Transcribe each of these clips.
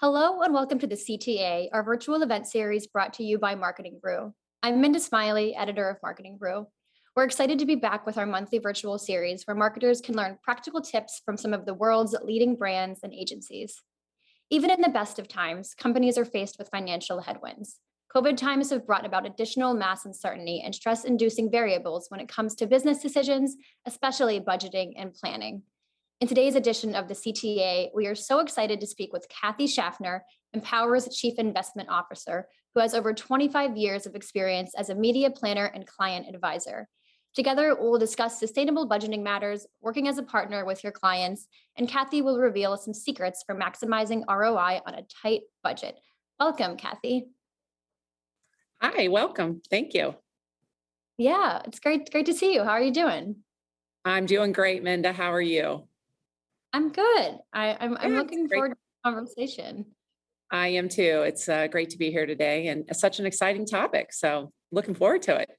Hello and welcome to the CTA, our virtual event series brought to you by Marketing Brew. I'm Minda Smiley, editor of Marketing Brew. We're excited to be back with our monthly virtual series where marketers can learn practical tips from some of the world's leading brands and agencies. Even in the best of times, companies are faced with financial headwinds. COVID times have brought about additional mass uncertainty and stress inducing variables when it comes to business decisions, especially budgeting and planning. In today's edition of the CTA, we are so excited to speak with Cathy Shaffner, Empower's Chief Investment Officer, who has over 25 years of experience as a media planner and client advisor. Together, we'll discuss sustainable budgeting matters, working as a partner with your clients, and Cathy will reveal some secrets for maximizing ROI on a tight budget. Welcome, Cathy. Hi, welcome. Thank you. Yeah, it's great to see you. How are you doing? I'm doing great, Minda. How are you? I'm good. I'm Good. looking Great. forward to the conversation. I am too. It's great to be here today and such an exciting topic. So looking forward to it.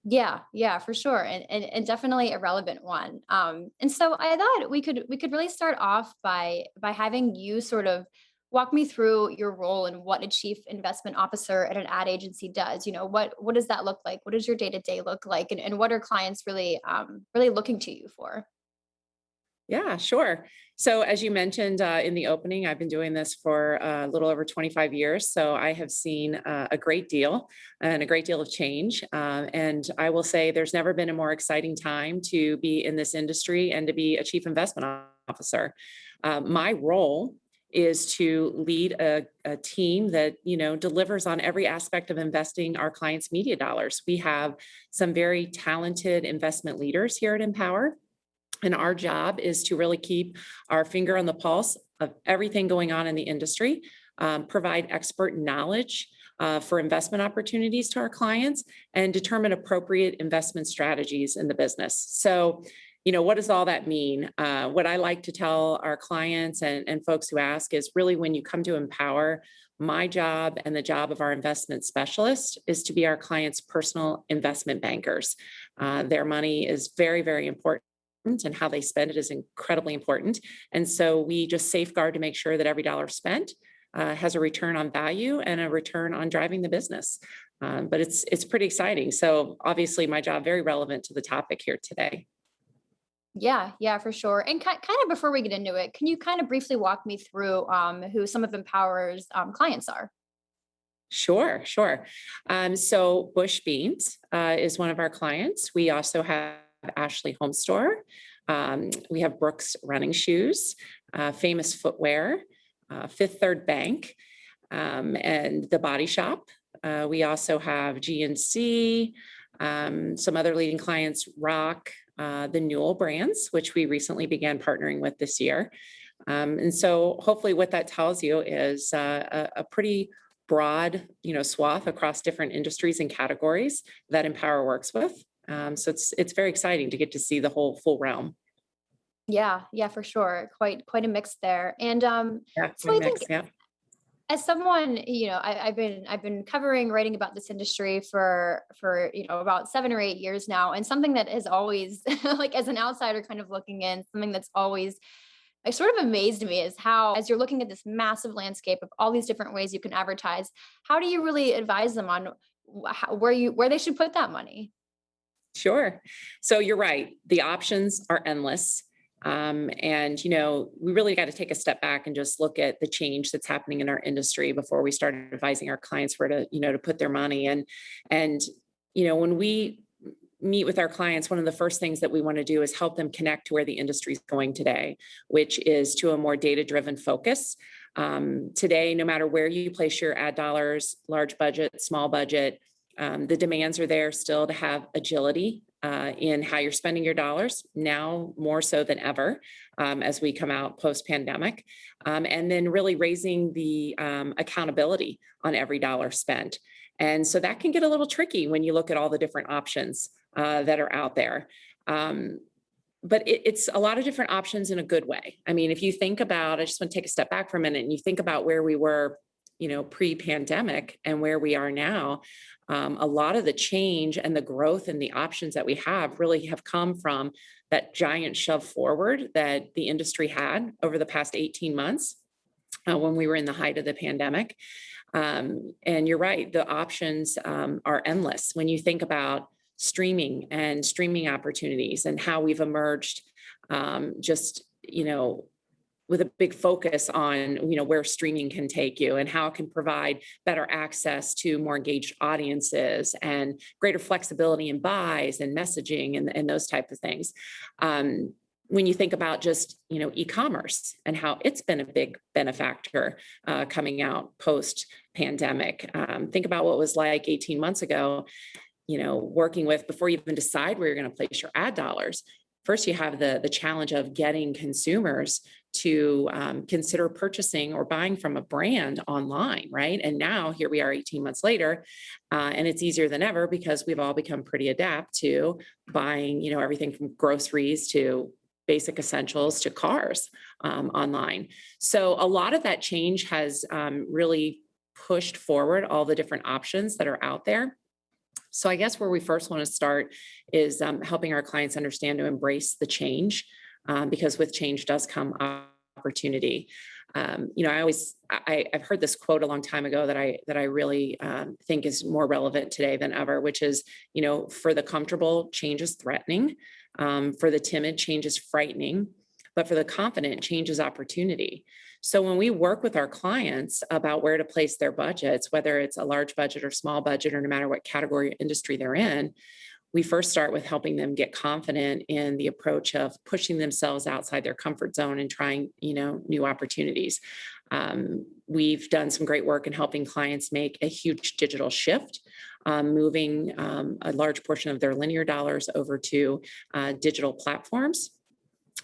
Yeah, for sure, and definitely a relevant one. And so I thought we could really start off by having you sort of walk me through your role and what a chief investment officer at an ad agency does. What does that look like? What does your day to day look like, and what are clients really looking to you for? Yeah, sure. So as you mentioned in the opening, I've been doing this for a little over 25 years. So I have seen a great deal and a great deal of change. And I will say there's never been a more exciting time to be in this industry and to be a chief investment officer. My role is to lead a team that delivers on every aspect of investing our clients' media dollars. We have some very talented investment leaders here at Empower, and our job is to really keep our finger on the pulse of everything going on in the industry, provide expert knowledge for investment opportunities to our clients, and determine appropriate investment strategies in the business. So, what does all that mean? What I like to tell our clients and folks who ask is really when you come to Empower, my job and the job of our investment specialist is to be our clients' personal investment bankers. Their money is very, very important, and how they spend it is incredibly important. And so we just safeguard to make sure that every dollar spent has a return on value and a return on driving the business. But it's pretty exciting. So obviously my job very relevant to the topic here today. Yeah, for sure. And kind of before we get into it, can you kind of briefly walk me through who some of Empower's clients are? Sure. So Bush Beans is one of our clients. We also have Ashley Home Store. We have Brooks Running Shoes, Famous Footwear, Fifth Third Bank, and The Body Shop. We also have GNC, some other leading clients, Rock, the Newell brands, which we recently began partnering with this year. And so hopefully what that tells you is a pretty broad, swath across different industries and categories that Empower works with. So it's very exciting to get to see the whole full realm. Yeah, for sure. Quite a mix there. And Yeah, so good I mix. think Yeah. as someone, I've been covering writing about this industry for about 7 or 8 years now, and something that has always like as an outsider kind of looking in, something that's always sort of amazed me is how, as you're looking at this massive landscape of all these different ways you can advertise, how do you really advise them on where they should put that money? Sure. So you're right. The options are endless. And we really got to take a step back and just look at the change that's happening in our industry before we start advising our clients where to put their money. And when we meet with our clients, one of the first things that we want to do is help them connect to where the industry is going today, which is to a more data-driven focus. Today, no matter where you place your ad dollars, large budget, small budget, the demands are there still to have agility in how you're spending your dollars, now more so than ever as we come out post-pandemic. And then really raising the accountability on every dollar spent. And so that can get a little tricky when you look at all the different options that are out there. But it's a lot of different options in a good way. I mean, if you think about, I just want to take a step back for a minute and you think about where we were, pre-pandemic and where we are now. A lot of the change and the growth and the options that we have really have come from that giant shove forward that the industry had over the past 18 months. when we were in the height of the pandemic. And you're right, the options are endless. When you think about streaming and streaming opportunities and how we've emerged, just, with a big focus on, where streaming can take you and how it can provide better access to more engaged audiences and greater flexibility in buys and messaging and those type of things. When you think about just, e-commerce and how it's been a big benefactor coming out post pandemic. Think about what it was like 18 months ago, working with, before you even decide where you're going to place your ad dollars. First, you have the challenge of getting consumers to consider purchasing or buying from a brand online, right? And now here we are 18 months later, and it's easier than ever because we've all become pretty adept to buying, everything from groceries to basic essentials to cars online. So a lot of that change has really pushed forward all the different options that are out there. So I guess where we first want to start is helping our clients understand to embrace the change, because with change does come opportunity. I've heard this quote a long time ago that I really think is more relevant today than ever, which is, for the comfortable, change is threatening. For the timid, change is frightening. But for the confident, change is opportunity. So when we work with our clients about where to place their budgets, whether it's a large budget or small budget, or no matter what category or industry they're in, we first start with helping them get confident in the approach of pushing themselves outside their comfort zone and trying, new opportunities. We've done some great work in helping clients make a huge digital shift, moving a large portion of their linear dollars over to digital platforms.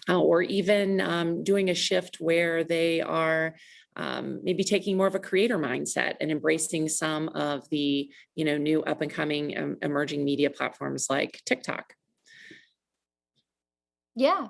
Or even doing a shift where they are maybe taking more of a creator mindset and embracing some of the new up and coming emerging media platforms like TikTok. Yeah,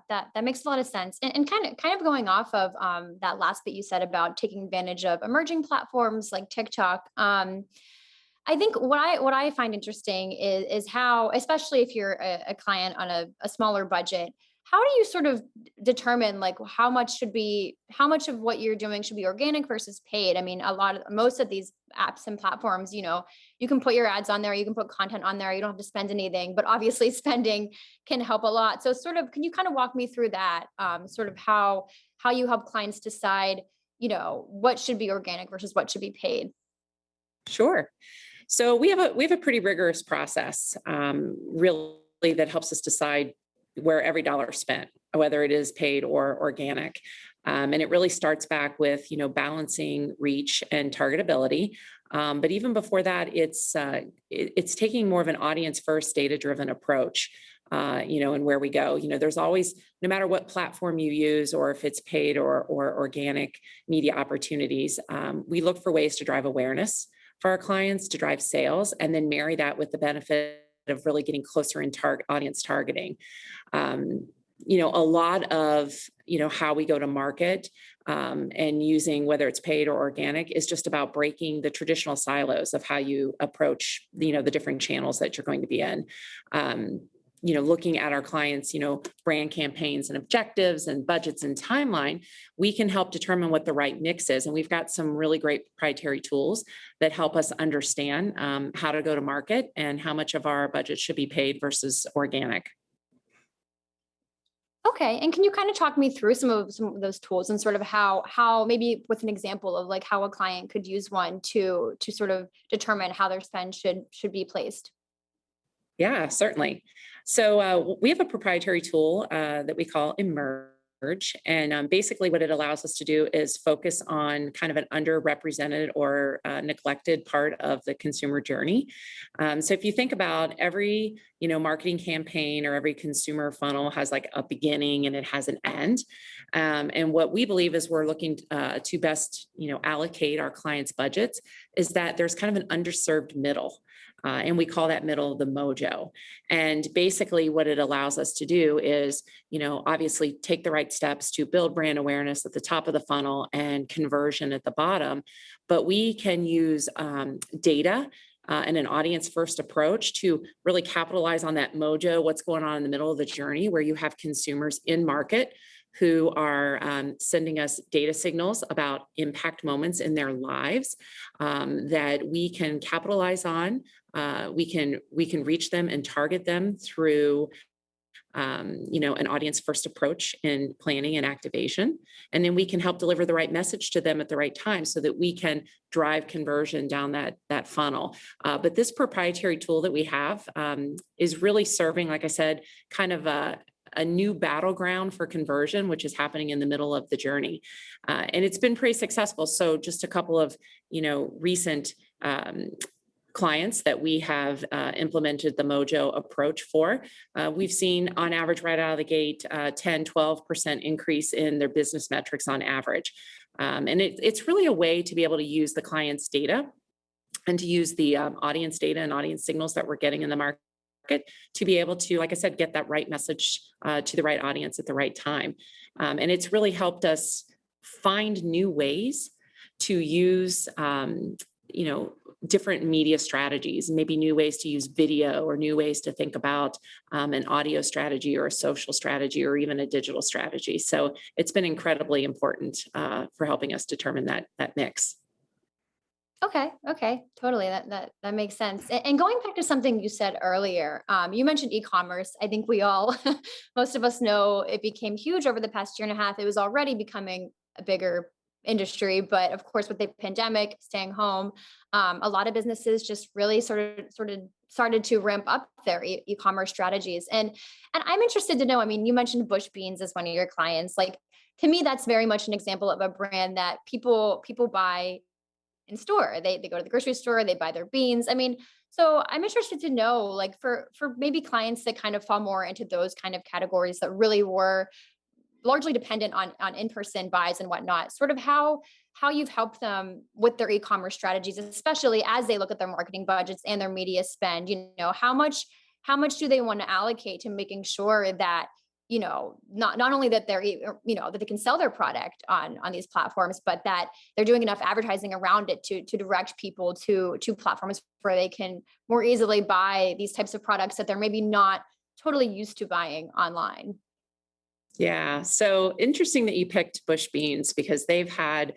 that makes a lot of sense. And kind of going off of that last bit you said about taking advantage of emerging platforms like TikTok. I think what I find interesting is how, especially if you're a client on a smaller budget, how do you sort of determine like how much of what you're doing should be organic versus paid? I mean, most of these apps and platforms, you can put your ads on there, you can put content on there, you don't have to spend anything, but obviously spending can help a lot. So can you kind of walk me through that, sort of how you help clients decide, what should be organic versus what should be paid? Sure. So we have a pretty rigorous process, really, that helps us decide where every dollar is spent, whether it is paid or organic. And it really starts back with, balancing reach and targetability. But even before that, it's taking more of an audience first, data driven approach, and where we go. There's always, no matter what platform you use or if it's paid or organic media opportunities, we look for ways to drive awareness for our clients, to drive sales, and then marry that with the benefit of really getting closer in audience targeting. A lot of, how we go to market and using, whether it's paid or organic, is just about breaking the traditional silos of how you approach, the different channels that you're going to be in. Looking at our clients, brand campaigns and objectives and budgets and timeline, we can help determine what the right mix is. And we've got some really great proprietary tools that help us understand how to go to market and how much of our budget should be paid versus organic. Okay. And can you kind of talk me through some of those tools and sort of how maybe with an example of like how a client could use one to sort of determine how their spend should be placed? Yeah, certainly. So we have a proprietary tool that we call Emerge. And basically what it allows us to do is focus on kind of an underrepresented or neglected part of the consumer journey. So if you think about every, marketing campaign or every consumer funnel has like a beginning and it has an end. And what we believe is we're looking to best, allocate our clients' budgets is that there's kind of an underserved middle. And we call that middle the mojo. And basically what it allows us to do is, obviously take the right steps to build brand awareness at the top of the funnel and conversion at the bottom. But we can use data and an audience first approach to really capitalize on that mojo, what's going on in the middle of the journey, where you have consumers in market who are sending us data signals about impact moments in their lives that we can capitalize on. We can reach them and target them through an audience first approach in planning and activation. And then we can help deliver the right message to them at the right time so that we can drive conversion down that funnel. But this proprietary tool that we have is really serving, like I said, kind of a new battleground for conversion, which is happening in the middle of the journey. And it's been pretty successful. So just a couple of, recent clients that we have implemented the Mojo approach for. We've seen on average right out of the gate 10, 12% increase in their business metrics on average. And it's really a way to be able to use the client's data and to use the audience data and audience signals that we're getting in the market to be able to, like I said, get that right message to the right audience at the right time. And it's really helped us find new ways to use, different media strategies, maybe new ways to use video or new ways to think about an audio strategy or a social strategy or even a digital strategy. So it's been incredibly important for helping us determine that mix. Okay, totally. That makes sense. And going back to something you said earlier, you mentioned e-commerce. I think we all, most of us know it became huge over the past year and a half. It was already becoming a bigger industry, but of course, with the pandemic, staying home, a lot of businesses just really sort of started to ramp up their e-commerce strategies. And I'm interested to know. I mean, you mentioned Bush Beans as one of your clients. Like, to me, that's very much an example of a brand that people buy in store. They go to the grocery store, they buy their beans. I mean, so I'm interested to know, like, for maybe clients that kind of fall more into those kind of categories that really were largely dependent on in-person buys and whatnot, sort of how you've helped them with their e-commerce strategies, especially as they look at their marketing budgets and their media spend. How much do they want to allocate to making sure that, not only that that they can sell their product on these platforms, but that they're doing enough advertising around it to direct people to platforms where they can more easily buy these types of products that they're maybe not totally used to buying online. Yeah, so interesting that you picked Bush Beans because they've had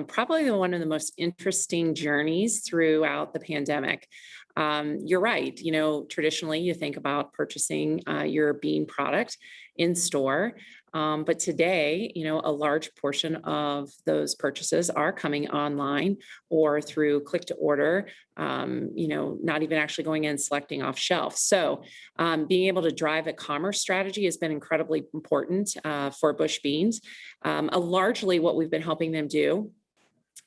probably one of the most interesting journeys throughout the pandemic. You're right. Traditionally you think about purchasing your bean product in store. But today, a large portion of those purchases are coming online or through click to order, not even actually going in and selecting off shelf. So being able to drive a commerce strategy has been incredibly important for Bush Beans. Largely what we've been helping them do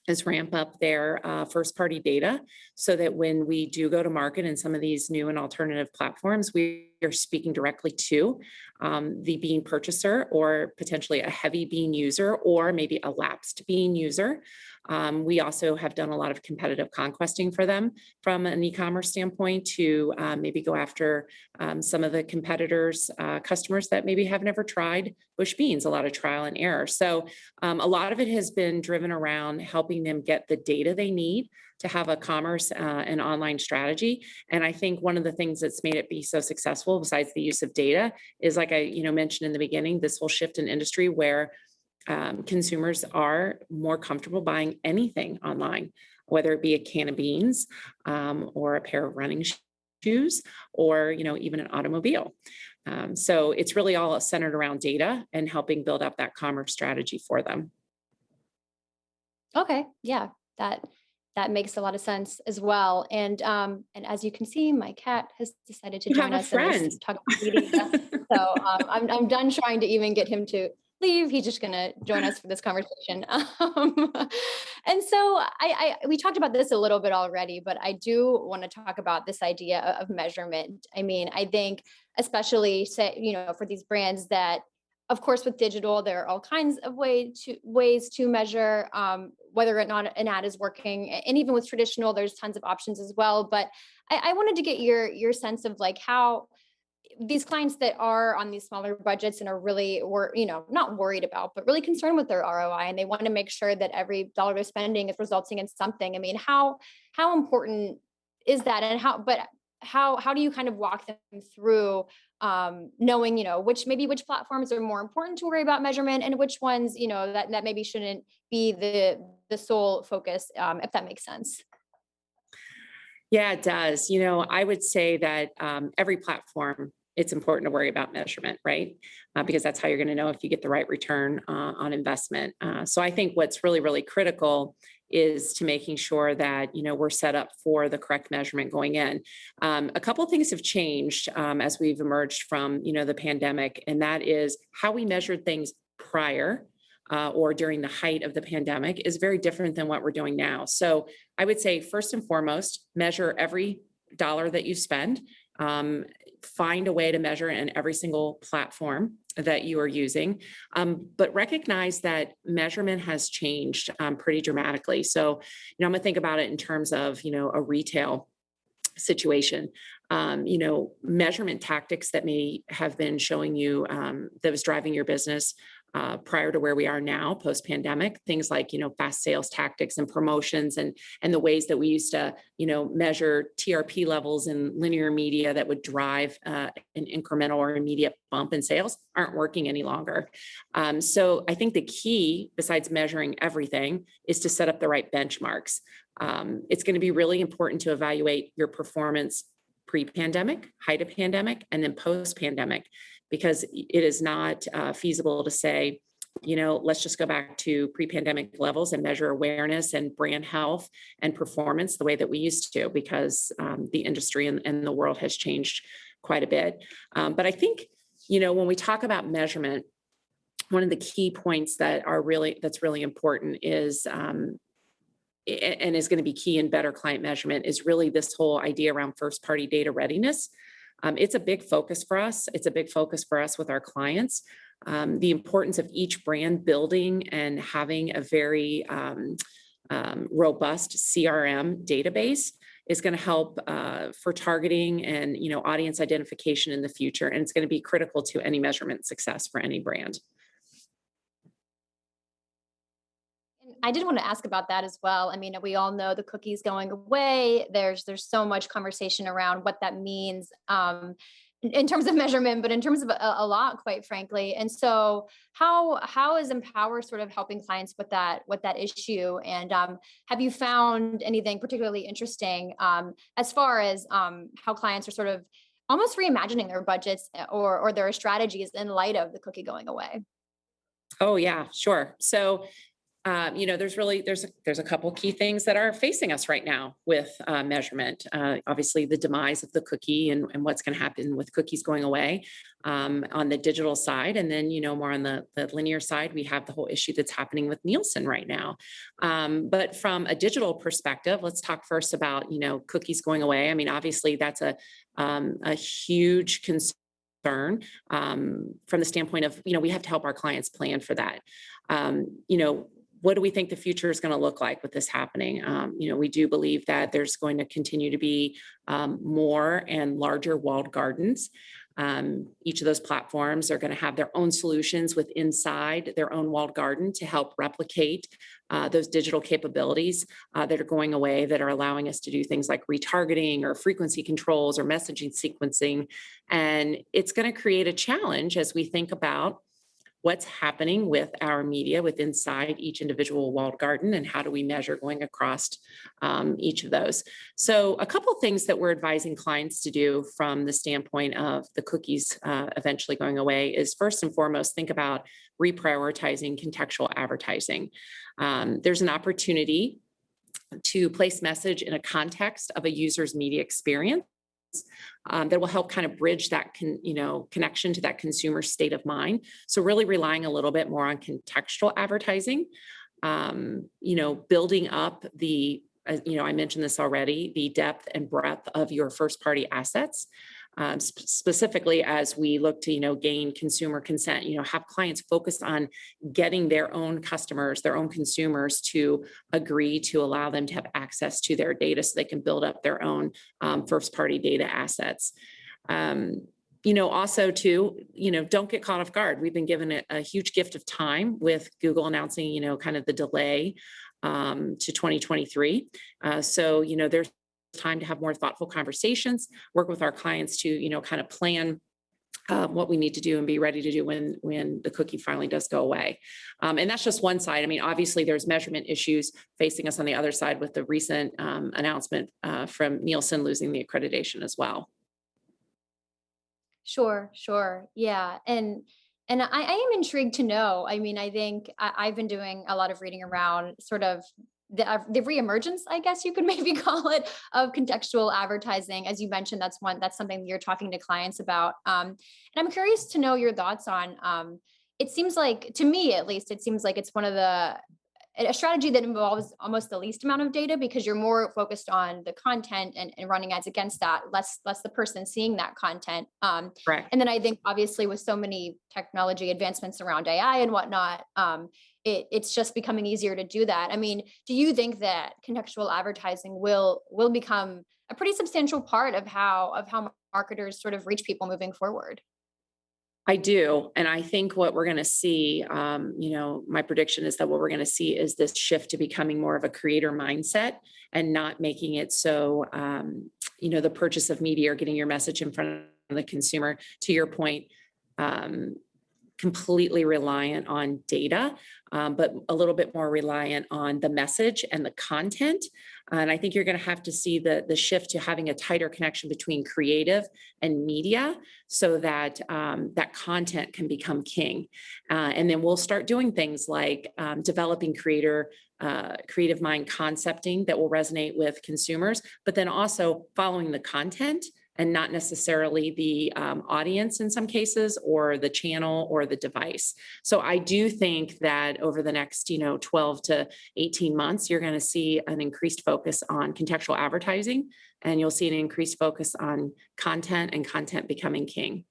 is ramp up their first party data so that when we do go to market in some of these new and alternative platforms, we are speaking directly to the bean purchaser or potentially a heavy bean user or maybe a lapsed bean user. We also have done a lot of competitive conquesting for them from an e-commerce standpoint to maybe go after some of the competitors, customers that maybe have never tried Bush Beans, a lot of trial and error. So a lot of it has been driven around helping them get the data they need to have a commerce and online strategy. And I think one of the things that's made it be so successful, besides the use of data, is like I mentioned in the beginning, this will shift an industry where consumers are more comfortable buying anything online, whether it be a can of beans or a pair of running shoes or even an automobile. So it's really all centered around data and helping build up that commerce strategy for them. Okay, yeah, that makes a lot of sense as well. And as you can see, my cat has decided to You have join a us in this friend. talk media. So I'm done trying to even get him to leave. He's just going to join us for this conversation. And so we talked about this a little bit already, but I do want to talk about this idea of measurement. I mean, I think especially for these brands that, of course, with digital, there are all kinds of ways to measure whether or not an ad is working. And even with traditional, there's tons of options as well. But I wanted to get your sense of like how these clients that are on these smaller budgets and are really, not worried about, but really concerned with their ROI, and they want to make sure that every dollar they're spending is resulting in something. I mean, how important is that, and how do you kind of walk them through knowing, which platforms are more important to worry about measurement, and which ones, that maybe shouldn't be the sole focus, if that makes sense. Yeah, it does. I would say that every platform, it's important to worry about measurement, right? Because that's how you're going to know if you get the right return on investment. So I think what's really, really critical is to making sure that we're set up for the correct measurement going in. A couple of things have changed as we've emerged from the pandemic, and that is how we measured things prior or during the height of the pandemic is very different than what we're doing now. So I would say, first and foremost, measure every dollar that you spend. Find a way to measure in every single platform that you are using, but recognize that measurement has changed pretty dramatically. So, I'm going to think about it in terms of, a retail situation. Measurement tactics that may have been showing you that was driving your business prior to where we are now, post-pandemic, things like fast sales tactics and promotions, and the ways that we used to measure TRP levels in linear media that would drive an incremental or immediate bump in sales aren't working any longer. So I think the key, besides measuring everything, is to set up the right benchmarks. It's going to be really important to evaluate your performance pre-pandemic, height of pandemic, and then post-pandemic, because it is not feasible to say, let's just go back to pre-pandemic levels and measure awareness and brand health and performance the way that we used to, because the industry and the world has changed quite a bit. But I think, when we talk about measurement, one of the key points that's really important is, and is going to be key in better client measurement, is really this whole idea around first party data readiness. It's a big focus for us. It's a big focus for us with our clients. The importance of each brand building and having a very robust CRM database is going to help for targeting and audience identification in the future. And it's going to be critical to any measurement success for any brand. I did want to ask about that as well. I mean, we all know the cookies going away. There's so much conversation around what that means in terms of measurement, but in terms of a lot, quite frankly. And so, how is Empower sort of helping clients with that issue? And have you found anything particularly interesting as far as how clients are sort of almost reimagining their budgets or their strategies in light of the cookie going away? Oh yeah, sure. So there's a couple key things that are facing us right now with measurement. Obviously, the demise of the cookie and what's going to happen with cookies going away on the digital side, and then more on the linear side, we have the whole issue that's happening with Nielsen right now. But from a digital perspective, let's talk first about cookies going away. I mean, obviously, that's a huge concern from the standpoint of we have to help our clients plan for that. What do we think the future is going to look like with this happening? We do believe that there's going to continue to be more and larger walled gardens. Each of those platforms are going to have their own solutions inside their own walled garden to help replicate those digital capabilities that are going away, that are allowing us to do things like retargeting or frequency controls or messaging sequencing. And it's going to create a challenge as we think about what's happening with our media inside each individual walled garden, and how do we measure going across each of those. So a couple of things that we're advising clients to do from the standpoint of the cookies eventually going away is, first and foremost, think about reprioritizing contextual advertising. There's an opportunity to place message in a context of a user's media experience that will help kind of bridge that connection to that consumer state of mind. So really relying a little bit more on contextual advertising, building up I mentioned this already, the depth and breadth of your first party assets. Specifically as we look to gain consumer consent, have clients focus on getting their own customers, their own consumers to agree to allow them to have access to their data so they can build up their own first party data assets. Also too, don't get caught off guard. We've been given a huge gift of time with Google announcing kind of the delay to 2023. So there's time to have more thoughtful conversations, work with our clients to, kind of plan what we need to do and be ready to do when the cookie finally does go away. And that's just one side. I mean, obviously there's measurement issues facing us on the other side with the recent announcement from Nielsen losing the accreditation as well. Sure, sure. Yeah. And I am intrigued to know. I mean, I think I've been doing a lot of reading around sort of the reemergence, I guess you could maybe call it, of contextual advertising. As you mentioned, that's something you're talking to clients about. And I'm curious to know your thoughts on. It seems like, to me at least, it seems like it's one of a strategy that involves almost the least amount of data, because you're more focused on the content and running ads against that, less the person seeing that content. Correct. And then I think obviously with so many technology advancements around AI and whatnot, it's just becoming easier to do that. I mean, do you think that contextual advertising will become a pretty substantial part of how marketers sort of reach people moving forward? I do. And I think what we're going to see, my prediction is that what we're going to see is this shift to becoming more of a creator mindset and not making it so, the purchase of media or getting your message in front of the consumer, to your point, completely reliant on data, but a little bit more reliant on the message and the content. And I think you're going to have to see the shift to having a tighter connection between creative and media, so that that content can become king. And then we'll start doing things like developing creative mind concepting that will resonate with consumers, but then also following the content and not necessarily the audience in some cases, or the channel or the device. So I do think that over the next, 12 to 18 months, you're going to see an increased focus on contextual advertising, and you'll see an increased focus on content and content becoming king.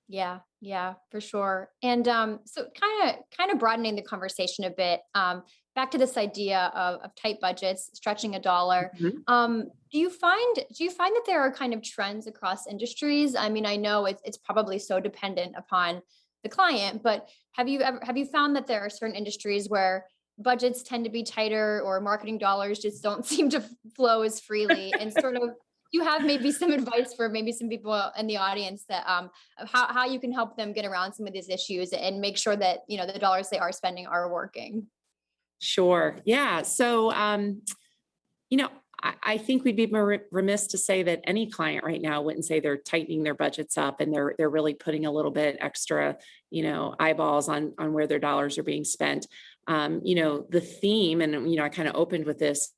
Yeah, yeah, for sure. And so kind of broadening the conversation a bit, back to this idea of tight budgets, stretching a dollar. Mhm. Do you find that there are kind of trends across industries? I mean, I know it's probably so dependent upon the client, but have you found that there are certain industries where budgets tend to be tighter, or marketing dollars just don't seem to flow as freely, and sort of you have maybe some advice for maybe some people in the audience that of how you can help them get around some of these issues and make sure that the dollars they are spending are working? Sure. Yeah. So, you know, I think we'd be remiss to say that any client right now wouldn't say they're tightening their budgets up, and they're really putting a little bit extra, eyeballs on where their dollars are being spent. The theme, and I kind of opened with this,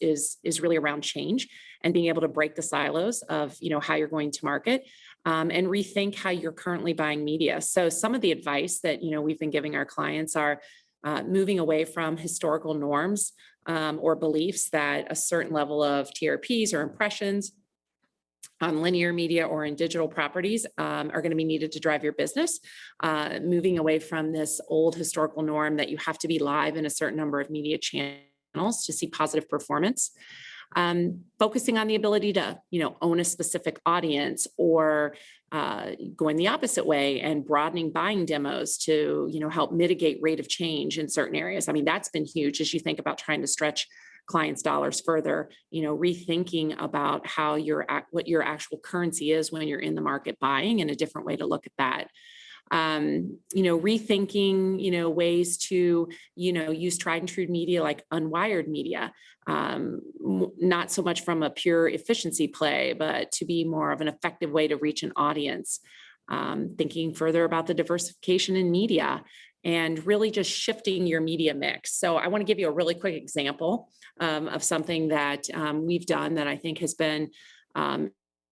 is really around change and being able to break the silos of how you're going to market, and rethink how you're currently buying media. So some of the advice that we've been giving our clients are moving away from historical norms, or beliefs that a certain level of TRPs or impressions on linear media or in digital properties are going to be needed to drive your business. Moving away from this old historical norm that you have to be live in a certain number of media channels to see positive performance. Focusing on the ability to, own a specific audience, or going the opposite way and broadening buying demos to, help mitigate rate of change in certain areas. I mean, that's been huge as you think about trying to stretch clients' dollars further, rethinking about what your actual currency is when you're in the market buying, and a different way to look at that. Rethinking, ways to, use tried and true media like unwired media, not so much from a pure efficiency play, but to be more of an effective way to reach an audience. Thinking further about the diversification in media, and really just shifting your media mix. So I want to give you a really quick example of something that we've done that I think has been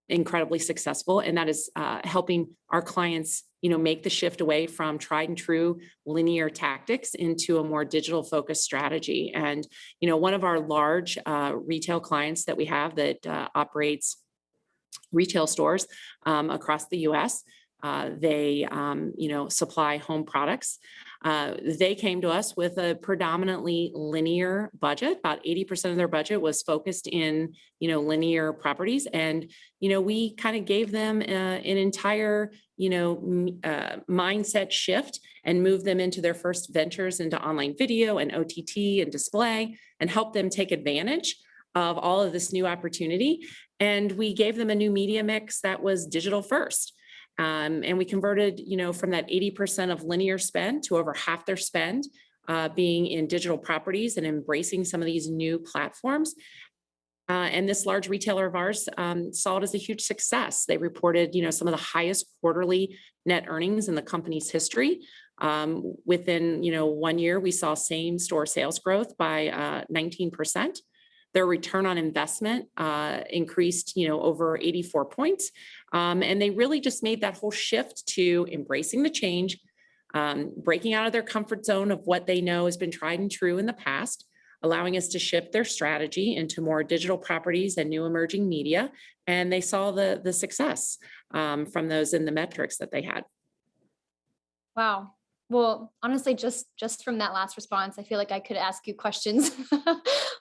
incredibly successful, and that is helping our clients make the shift away from tried and true linear tactics into a more digital focused strategy. And one of our large retail clients that we have that operates retail stores across the US, they supply home products. They came to us with a predominantly linear budget. About 80% of their budget was focused in, linear properties. And, we kind of gave them an entire, mindset shift, and moved them into their first ventures into online video and OTT and display, and helped them take advantage of all of this new opportunity. And we gave them a new media mix that was digital first. And we converted, from that 80% of linear spend to over half their spend being in digital properties and embracing some of these new platforms. And this large retailer of ours saw it as a huge success. They reported, some of the highest quarterly net earnings in the company's history. Within, 1 year, we saw same store sales growth by 19%. Their return on investment increased, over 84 points. And they really just made that whole shift to embracing the change, breaking out of their comfort zone of what they know has been tried and true in the past, allowing us to shift their strategy into more digital properties and new emerging media. And they saw the success from those in the metrics that they had. Wow. Well, honestly, just from that last response, I feel like I could ask you questions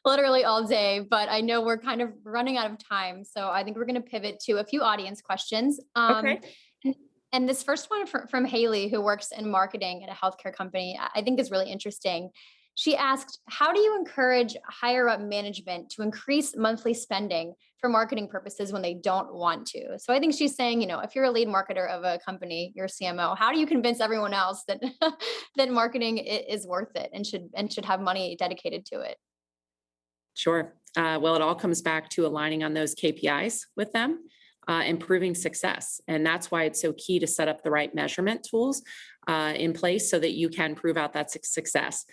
literally all day, but I know we're kind of running out of time. So I think we're going to pivot to a few audience questions. Okay. And, and this first one from Haley, who works in marketing at a healthcare company, I think is really interesting. She asked, how do you encourage higher up management to increase monthly spending for marketing purposes when they don't want to? So I think she's saying, if you're a lead marketer of a company, you're a CMO, how do you convince everyone else that that marketing is worth it and should have money dedicated to it? Sure. Well, it all comes back to aligning on those KPIs with them, improving success. And that's why it's so key to set up the right measurement tools in place so that you can prove out that success.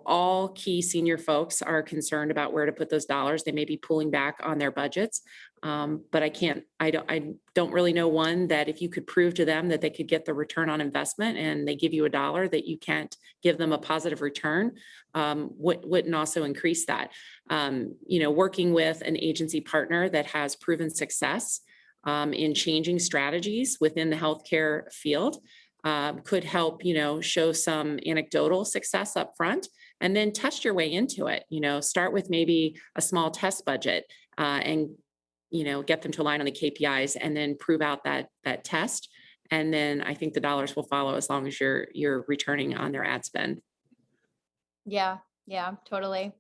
All key senior folks are concerned about where to put those dollars. They may be pulling back on their budgets. But I don't really know one that if you could prove to them that they could get the return on investment and they give you $1 that you can't give them a positive return, wouldn't also increase that. Working with an agency partner that has proven success in changing strategies within the healthcare field could help, show some anecdotal success up front and then test your way into it. Start with maybe a small test budget and, get them to align on the KPIs and then prove out that test. And then I think the dollars will follow as long as you're returning on their ad spend. Yeah, totally.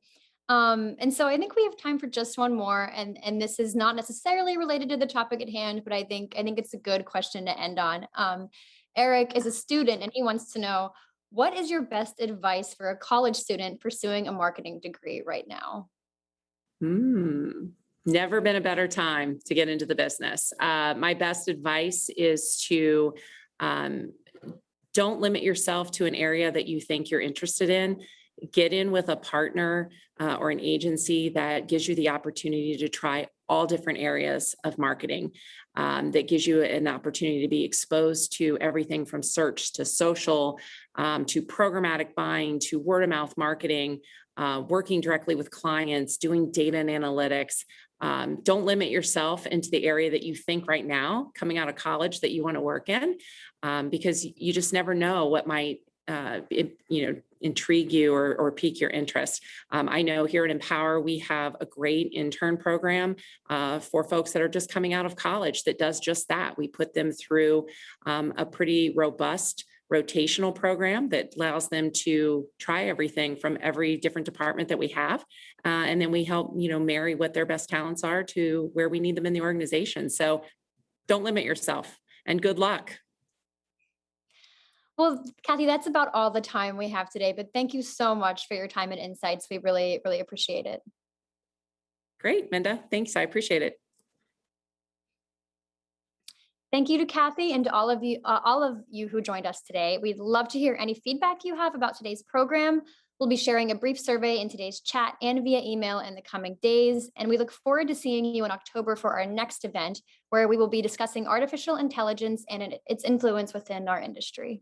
And so I think we have time for just one more, and this is not necessarily related to the topic at hand, but I think it's a good question to end on. Eric is a student and he wants to know, what is your best advice for a college student pursuing a marketing degree right now? Never been a better time to get into the business. My best advice is to don't limit yourself to an area that you think you're interested in. Get in with a partner or an agency that gives you the opportunity to try all different areas of marketing, that gives you an opportunity to be exposed to everything from search to social, to programmatic buying, to word of mouth marketing, working directly with clients, doing data and analytics. Don't limit yourself into the area that you think right now, coming out of college, that you want to work in, because you just never know what might intrigue you or pique your interest. I know here at Empower, we have a great intern program for folks that are just coming out of college that does just that. We put them through a pretty robust rotational program that allows them to try everything from every different department that we have. And then we help, marry what their best talents are to where we need them in the organization. So don't limit yourself, and good luck. Well, Cathy, that's about all the time we have today, but thank you so much for your time and insights. We really, really appreciate it. Great, Minda. Thanks. I appreciate it. Thank you to Cathy and to all of you who joined us today. We'd love to hear any feedback you have about today's program. We'll be sharing a brief survey in today's chat and via email in the coming days. And we look forward to seeing you in October for our next event, where we will be discussing artificial intelligence and its influence within our industry.